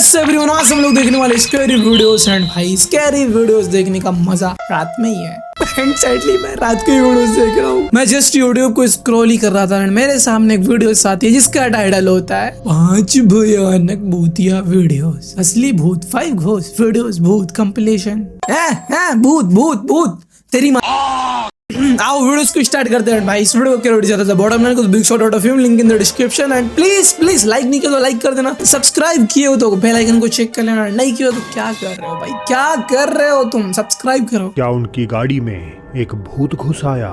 Yes everyone, आज हम लोग देखने वाले स्कैरी वीडियोस। एंड भाई स्कैरी वीडियोस देखने का मजा रात में ही है। एंड सैडली मैं रात के वीडियोस देख रहा हूँ। मैं जस्ट यूट्यूब को स्क्रॉल ही कर रहा था एंड मेरे सामने एक वीडियो आती है जिसका टाइटल होता है 5 भयानक भूतिया वीडियोस, असली भूत 5 घोस्ट वीडियोस, भूत कंपिलेशन। भूत भूत भूत तेरी माँ। आओ वीडियोस को स्टार्ट करते हैं भाई। इस वीडियो को क्या जाता था बॉटम लाइन को big shot out of him, link in the description. And please please like नहीं किया तो लाइक कर देना, सब्सक्राइब किए हो तो बेल आइकन को चेक कर लेना, नहीं किया तो क्या कर रहे हो भाई, क्या कर रहे हो तुम, सब्सक्राइब करो। क्या उनकी गाड़ी में एक भूत घुस आया?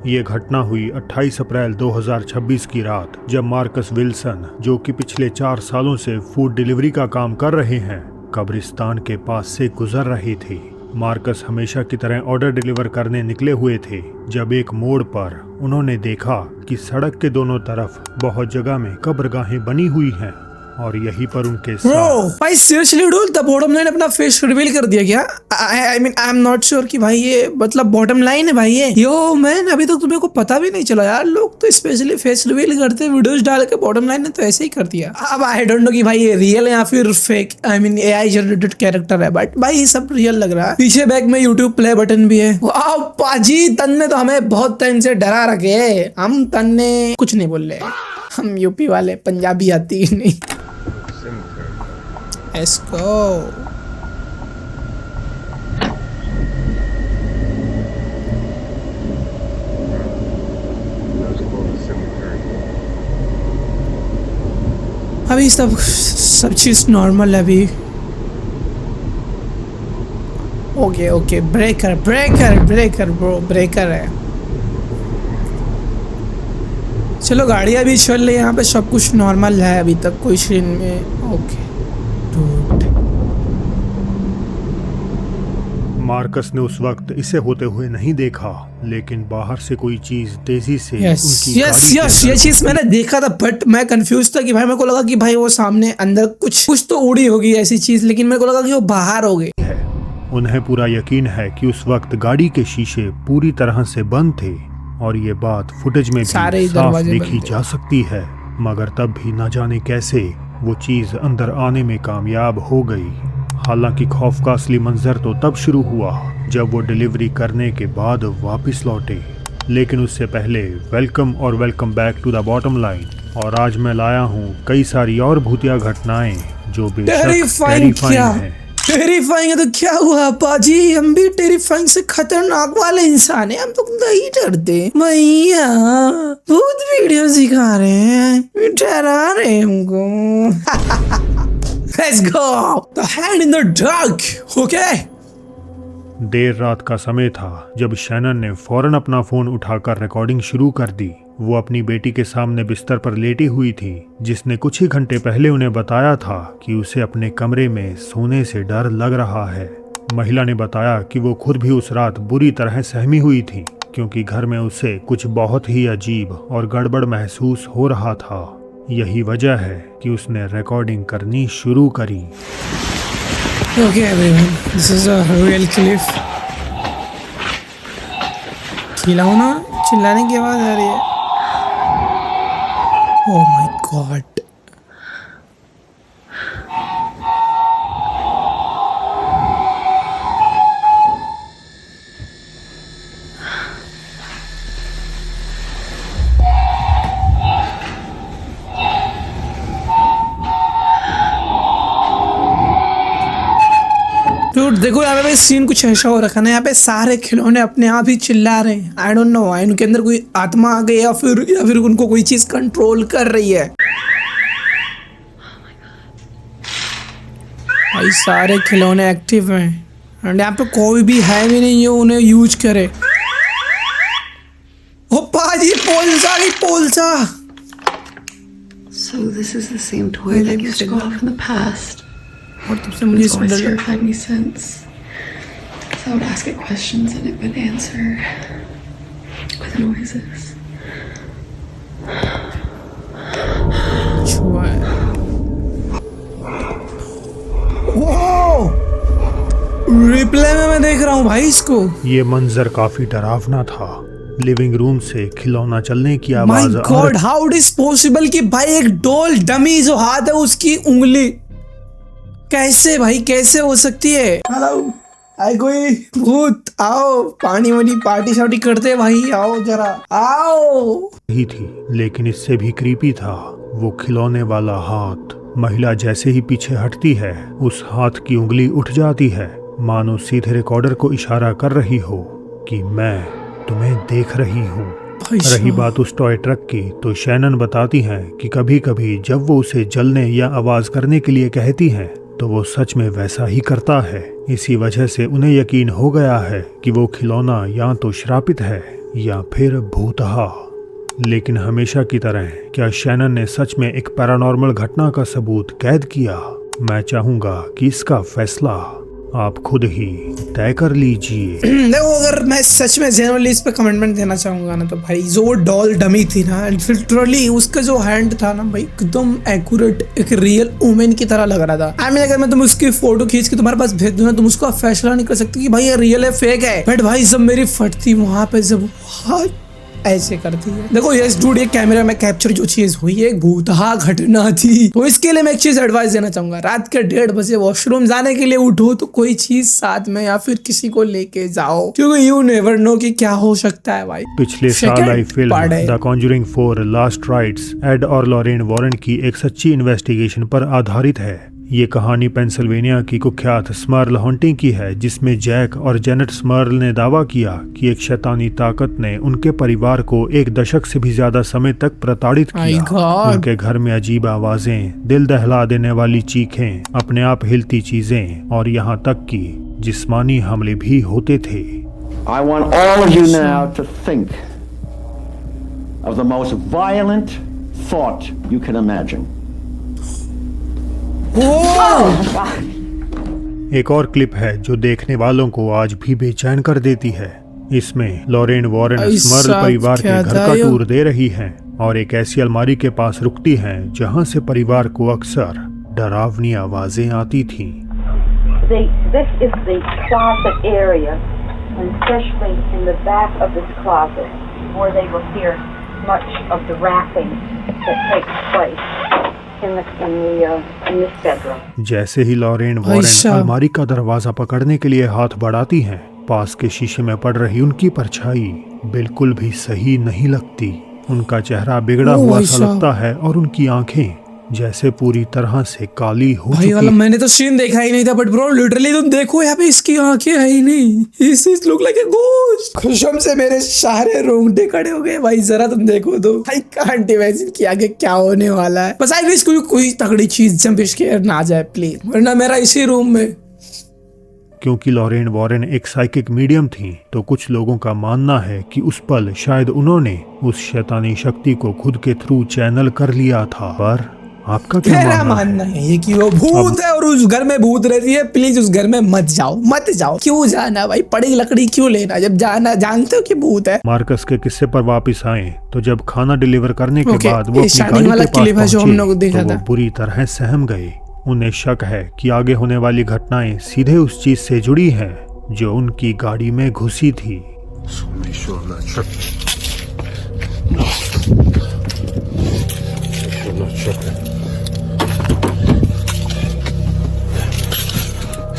ये घटना हुई 28 अप्रैल 2026 की रात, जब मार्कस विल्सन, जो कि पिछले 4 सालों से फूड डिलीवरी का काम कर रहे हैं, कब्रिस्तान के पास से गुजर रहे थे। मार्कस हमेशा की तरह ऑर्डर डिलीवर करने निकले हुए थे जब एक मोड़ पर उन्होंने देखा कि सड़क के दोनों तरफ बहुत जगह में कब्रगाहें बनी हुई हैं और यहीं पर उनके साथ। भाई सीरियसली डूल द बॉटम लाइन अपना फेस रिवील कर दिया क्या? I mean I am not sure कि भाई ये मतलब बॉटम लाइन है भाई ये। यो मैन, अभी तक तुम्हें को पता भी नहीं चला यार। लोग तो स्पेशली फेस रिवील करते वीडियोस डाल के, बॉटम लाइन ने तो ऐसे ही कर दिया। अब आई डोंट नो कि भाई ये रियल है या फिर fake, I mean AI generated character है, बट भाई ये सब रियल लग रहा है। पीछे बैक में यूट्यूब प्ले बटन भी है। वाह पाजी, तन ने तो हमें बहुत टाइम से डरा रखे। हम तन ने कुछ नहीं बोल रहे, हम यूपी वाले, पंजाबी आती ही नहीं। Let's go. अभी सब चीज नॉर्मल है अभी। ओके ब्रेकर ब्रो, ब्रेकर है। चलो गाड़ियां भी चल रही है यहाँ पे, सब कुछ नॉर्मल है अभी तक, कोई सीन में। ओके मार्कस ने उस वक्त इसे होते हुए नहीं देखा, लेकिन बाहर से कोई चीज तेजी से उनकी यस ये चीज मैंने देखा था, बट मैं कंफ्यूज था कि भाई, मेरे को लगा कि भाई वो सामने अंदर कुछ तो उड़ी होगी ऐसी चीज, लेकिन मेरे को लगा कि वो बाहर हो गई है। उन्हें पूरा यकीन है कि उस वक्त गाड़ी के शीशे पूरी तरह से बंद थे और ये बात फुटेज में भी साफ देखी जा सकती है, मगर तब भी न जाने कैसे वो चीज अंदर आने में कामयाब हो गई। हालांकि खौफ का असली मंजर तो तब शुरू हुआ जब वो डिलीवरी करने के बाद वापस लौटे। लेकिन उससे पहले welcome back to the bottom line. और आज मैं लाया हूँ कई सारी और भूतिया घटनाएं जो टेरिफाइंग हैं। टेरिफाइंग है तो क्या हुआ पाजी, हम भी टेरिफाइंग से खतरनाक वाले इंसान हैं, हम तो नहीं डरते भैया। भूत वीडियो सिखा रहे हैं, डरा रहे हमको। Let's go. The hand in the dark. Okay. देर रात का समय था जब शैनन ने फौरन अपना फोन उठाकर रिकॉर्डिंग शुरू कर दी। वो अपनी बेटी के सामने बिस्तर पर लेटी हुई थी, जिसने कुछ ही घंटे पहले उन्हें बताया था कि उसे अपने कमरे में सोने से डर लग रहा है। महिला ने बताया कि वो खुद भी उस रात बुरी तरह सहमी हुई थी, क्योंकि घर में उसे कुछ बहुत ही अजीब और गड़बड़ महसूस हो रहा था। यही वजह है कि उसने रिकॉर्डिंग करनी शुरू करी। Okay everyone, this is a real clip. खिलौना चिल्लाने की आवाज आ रही है। Oh my God. देखो यहाँ पे सीन कुछ ऐसा हो रखा है, यहाँ पे सारे खिलौने अपने आप ही चिल्ला रहे हैं। आई डोंट नो, उनके अंदर कोई आत्मा आ गई या फिर उनको कोई चीज कंट्रोल कर रही है। भाई सारे खिलौने एक्टिव हैं एंड यहाँ पे कोई भी है भी नहीं जो उन्हें यूज करे। ओ पाजी, पोलसा। So this is the same toy that used to go off in the past. और तब से मुझे always terrified me since. So I would ask it questions and it would answer with noises. Replay में मैं देख रहा हूँ भाई इसको। ये मंजर काफी डरावना था। लिविंग रूम से खिलौना चलने की आवाज। My God, how it is possible कि भाई एक डॉल डमी जो हाथ है उसकी उंगली कैसे भाई, कैसे हो सकती है? हेलो, आए कोई भूत? आओ, पानी वाली पार्टी शार्टी करते हैं भाई, आओ जरा आओ। ही थी, लेकिन इससे भी क्रीपी था वो खिलौने वाला हाथ। महिला जैसे ही पीछे हटती है, उस हाथ की उंगली उठ जाती है, मानो सीधे रिकॉर्डर को इशारा कर रही हो कि मैं तुम्हें देख रही हूँ। रही बात उस टॉय ट्रक की, तो शैनन बताती हैं कि कभी कभी जब वो उसे जलने या आवाज करने के लिए कहती हैं, तो वो सच में वैसा ही करता है। इसी वजह से उन्हें यकीन हो गया है कि वो खिलौना या तो श्रापित है या फिर भूतहा। लेकिन हमेशा की तरह क्या शैनन ने सच में एक पैरानॉर्मल घटना का सबूत कैद किया? मैं चाहूंगा कि इसका फैसला आप खुद ही तय कर लीजिए। देखो, अगर मैं सच में जेन्युइनली इस पे कमेंटमेंट देना चाहूंगा ना, तो भाई जो वो डॉल डमी थी ना, लिटरली उसका जो हैंड था ना भाई, एकदम एक्यूरेट एक रियल वुमेन की तरह लग रहा था। आई मीन, अगर मैं तुम उसकी फोटो खींच के तुम्हारे पास भेज दूं ना, तुम उसका फैसला नहीं कर सकते कि भाई ये रियल है फेक है। बट भाई जब मेरी फटती वहां पे, जब हाथ ऐसे करती है, देखो यस डूड, ये कैमरा में कैप्चर जो चीज हुई है एक भूतहा घटना थी। तो इसके लिए मैं एक चीज एडवाइस देना चाहूंगा, रात के 1:30 बजे वॉशरूम जाने के लिए उठो तो कोई चीज साथ में या फिर किसी को लेके जाओ, क्योंकि यू नेवर नो कि क्या हो सकता है भाई। पिछले साल आई फिल्म the Conjuring 4 last rites Ed और लॉरेन वॉरेन की एक सच्ची इन्वेस्टिगेशन पर आधारित है। ये कहानी पेंसिल्वेनिया की कुख्यात स्मर्ल हॉन्टिंग की है, जिसमें जैक और जेनेट स्मर्ल ने दावा किया कि एक शैतानी ताकत ने उनके परिवार को 1 दशक से भी ज्यादा समय तक प्रताड़ित किया। उनके घर में अजीब आवाजें, दिल दहला देने वाली चीखें, अपने आप हिलती चीजें और यहाँ तक कि जिस्मानी हमले भी होते थे। I want all of you now to think of the most violent thought you can imagine. एक और क्लिप है जो देखने वालों को आज भी बेचैन कर देती है। इसमें लॉरेन वॉरेन स्मर्ल परिवार के घर का टूर दे रही हैं और एक ऐसी अलमारी के पास रुकती हैं जहां से परिवार को अक्सर डरावनी आवाजें आती थीं। This is the closet area, and especially in the back of this closet, where they will hear much of the rapping that takes place. In this bedroom. जैसे ही लॉरेन वॉरेन अलमारी का दरवाजा पकड़ने के लिए हाथ बढ़ाती हैं, पास के शीशे में पड़ रही उनकी परछाई बिल्कुल भी सही नहीं लगती। उनका चेहरा बिगड़ा हुआ सा लगता है और उनकी आंखें जैसे पूरी तरह से काली हो चुकी। वाला मैंने तो सीन देखा ही नहीं था, बट ब्रो लिटरली तुम देखो यहाँ पे इसकी आंखें है ही नहीं। इस लुक लाइक अ गोस्ट। खुशम से मेरे सारे रोंगटे खड़े हो गए भाई, जरा तुम देखो तो। आई कांट इमेजिन कि आगे क्या होने वाला है। बस आई विश कोई तगड़ी चीज जंप स्केयर ना जाए प्लीज, वरना मेरा इसी रूम में। क्योंकि लॉरेन वॉरेन एक साइकिक मीडियम थी, तो कुछ लोगों का मानना है कि उस पल शायद उन्होंने उस शैतानी शक्ति को खुद के थ्रू चैनल कर लिया था। पर आपका क्या मानना है कि वो भूत है और उस घर में भूत रहती है? प्लीज उस घर में मत जाओ। क्यों जाना भाई, पड़ी लकड़ी क्यों लेना जब जाना जानते हो कि भूत है। मार्कस के किस्से पर वापस आए तो जब खाना डिलीवर करने के बाद वो अपनी गाड़ी के पास पहुंचे तो वो बुरी तरह सहम गए। उन्हें शक है कि आगे होने वाली घटनाएं सीधे उस चीज से जुड़ी हैं जो उनकी गाड़ी में घुसी थी।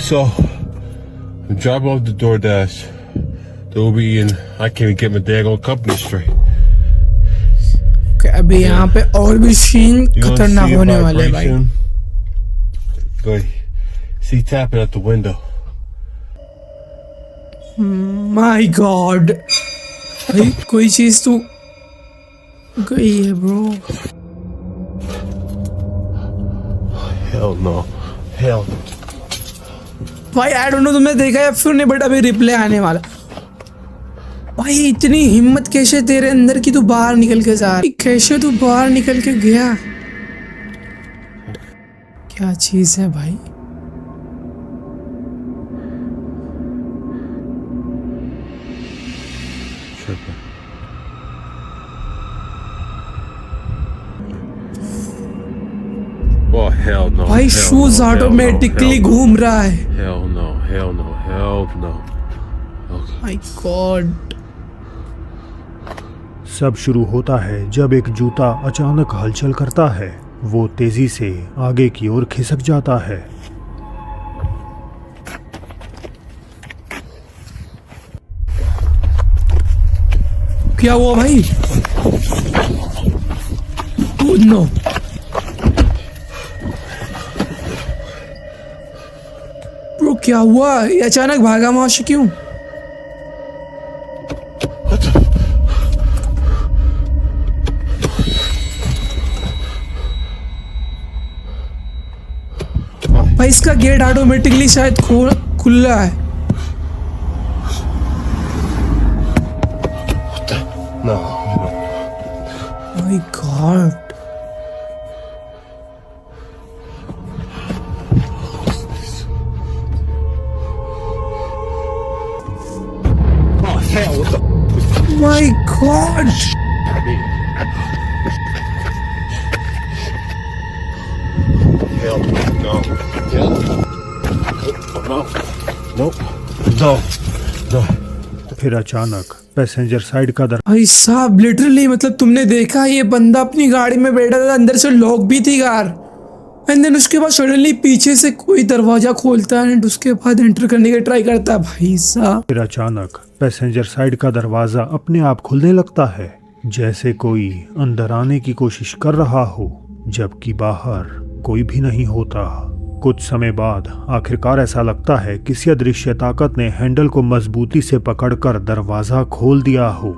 So, drop off the DoorDash, the Uber and I can't get my daggone company straight. अभी यहाँ पे और भी सीन खतरनाक होने वाले भाई। Go see tapping at the window. My God, भाई कोई चीज तो गई है bro. Hell no, hell no. भाई आई डोंट नो तुमने देखा है फिर नहीं, बट अभी रिप्ले आने वाला। भाई इतनी हिम्मत कैसे तेरे अंदर की तू बाहर निकल के जा रही, कैसे तू बाहर निकल के गया? क्या चीज है भाई? Oh hell no. भाई शूज ऑटोमेटिकली घूम रहा है। Hell no, hell no, hell no. Okay. My God. सब शुरू होता है जब एक जूता अचानक हलचल करता है। वो तेजी से आगे की ओर खिसक जाता है। क्या हुआ भाई? नो, ब्रो क्या हुआ? ये अचानक भागा वहां से क्यों? भाई इसका गेट ऑटोमेटिकली शायद खुला है। No. My God, Oh, hell, what the? My God. Hell, no. Yeah. No. Nope. No. No. फिर अचानक पैसेंजर साइड का भाई साहब लिटरली मतलब तुमने देखा ये बंदा अपनी गाड़ी में बैठा था, अंदर से लॉक भी थी कार, एंड देन उसके बाद सडनली पीछे से कोई दरवाजा खोलता है एंड उसके बाद एंटर करने की ट्राई करता है। भाई साहब फिर अचानक पैसेंजर साइड का दरवाजा अपने आप खुलने लगता है, जैसे कोई अंदर आने की कोशिश कर रहा हो, जबकि बाहर कोई भी नहीं होता। कुछ समय बाद आखिरकार ऐसा लगता है किसी अदृश्य ताकत ने हैंडल को मजबूती से पकड़कर दरवाजा खोल दिया हो।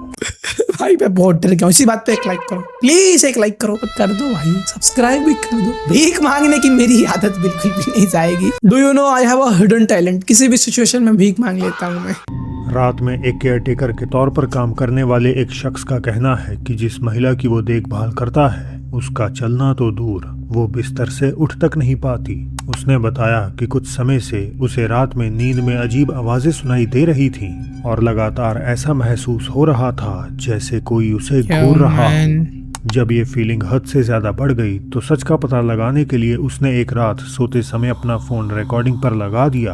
भाई मैं बहुत डर गया हूँ। इसी बात पे एक लाइक करो प्लीज, एक लाइक करो, कर दो भाई, सब्सक्राइब भी कर दो। भीख मांगने की मेरी आदत बिल्कुल भी नहीं जाएगी। Do you know I have a hidden talent, किसी भी सिचुएशन में भीख मांग लेता हूँ मैं। रात में एक केयरटेकर के तौर पर काम करने वाले एक शख्स का कहना है कि जिस महिला की वो देखभाल करता है उसका चलना तो दूर, वो बिस्तर से उठ तक नहीं पाती। उसने बताया कि कुछ समय से उसे रात में नींद में अजीब आवाजें सुनाई दे रही थीं और लगातार ऐसा महसूस हो रहा था जैसे कोई उसे घूर रहा हो। जब ये फीलिंग हद से ज्यादा बढ़ गई तो सच का पता लगाने के लिए उसने एक रात सोते समय अपना फोन रिकॉर्डिंग पर लगा दिया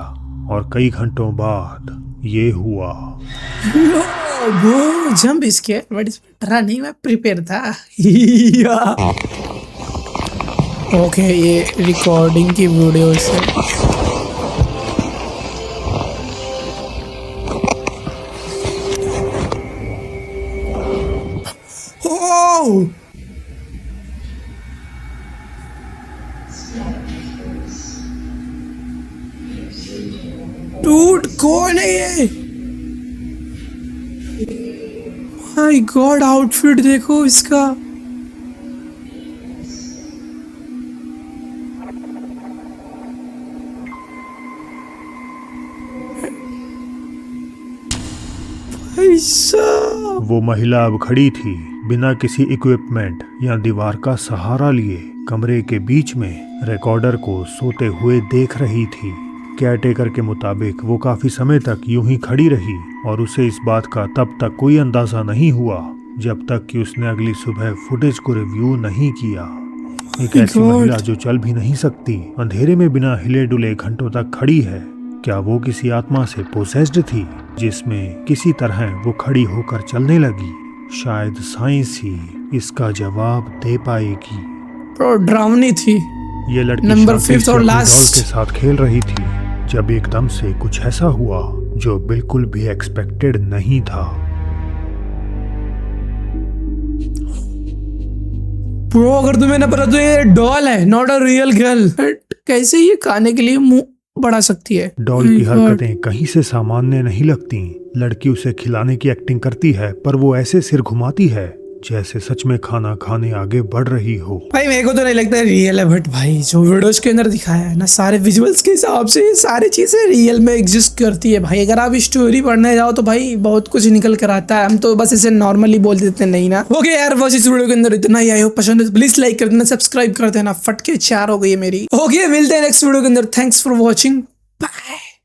और कई घंटों बाद ये हुआ। वो जंप इसके बट इस डरा नहीं, मैं प्रिपेयर था। ओके ये रिकॉर्डिंग की वीडियो से ओह डूड कौन है ये? माय गॉड आउटफिट देखो इसका। भाई साहब वो महिला अब खड़ी थी बिना किसी इक्विपमेंट या दीवार का सहारा लिए, कमरे के बीच में रिकॉर्डर को सोते हुए देख रही थी। केयरटेकर के मुताबिक वो काफी समय तक यूं ही खड़ी रही और उसे इस बात का तब तक कोई अंदाजा नहीं हुआ जब तक कि उसने अगली सुबह फुटेज को रिव्यू नहीं किया। एक ऐसी महिला जो चल भी नहीं सकती, अंधेरे में बिना हिले डुले घंटों तक खड़ी है। क्या वो किसी आत्मा से पोसेस्ड थी जिसमें किसी तरह वो खड़ी होकर चलने लगी? शायद साइंस ही इसका जवाब दे पाएगी। तो डरावनी थी। ये लड़की नंबर शांति 5 से और अपनी लास्ट डॉल के साथ खेल रही थी जब एकदम से कुछ ऐसा हुआ जो बिल्कुल भी एक्सपेक्टेड नहीं था। प्रो अगर तुम्हें ना पता तो ये डॉल है, नॉट अ रियल गर्ल। कैसे ये खाने के लिए मुंह बढ़ा सकती है? डॉल की हरकतें कहीं से सामान्य नहीं लगती। लड़की उसे खिलाने की एक्टिंग करती है पर वो ऐसे सिर घुमाती है जैसे सच में खाना खाने आगे बढ़ रही हो। भाई मेरे को तो नहीं लगता है रियल है, बट भाई जो वीडियोस के अंदर दिखाया है ना, सारे विजुअल्स के हिसाब से सारी चीजें रियल में एग्जिस्ट करती है। भाई अगर आप स्टोरी पढ़ने जाओ तो भाई बहुत कुछ निकल कर आता है। हम तो बस इसे नॉर्मली बोल देते नहीं ना। ओके यार बस इस वीडियो के अंदर इतना ही। आई होप पसंद है, प्लीज लाइक कर देना, सब्सक्राइब कर देना। फटके 4 हो गई है मेरी। ओके मिलते हैं नेक्स्ट वीडियो के अंदर। Thanks for watching, bye.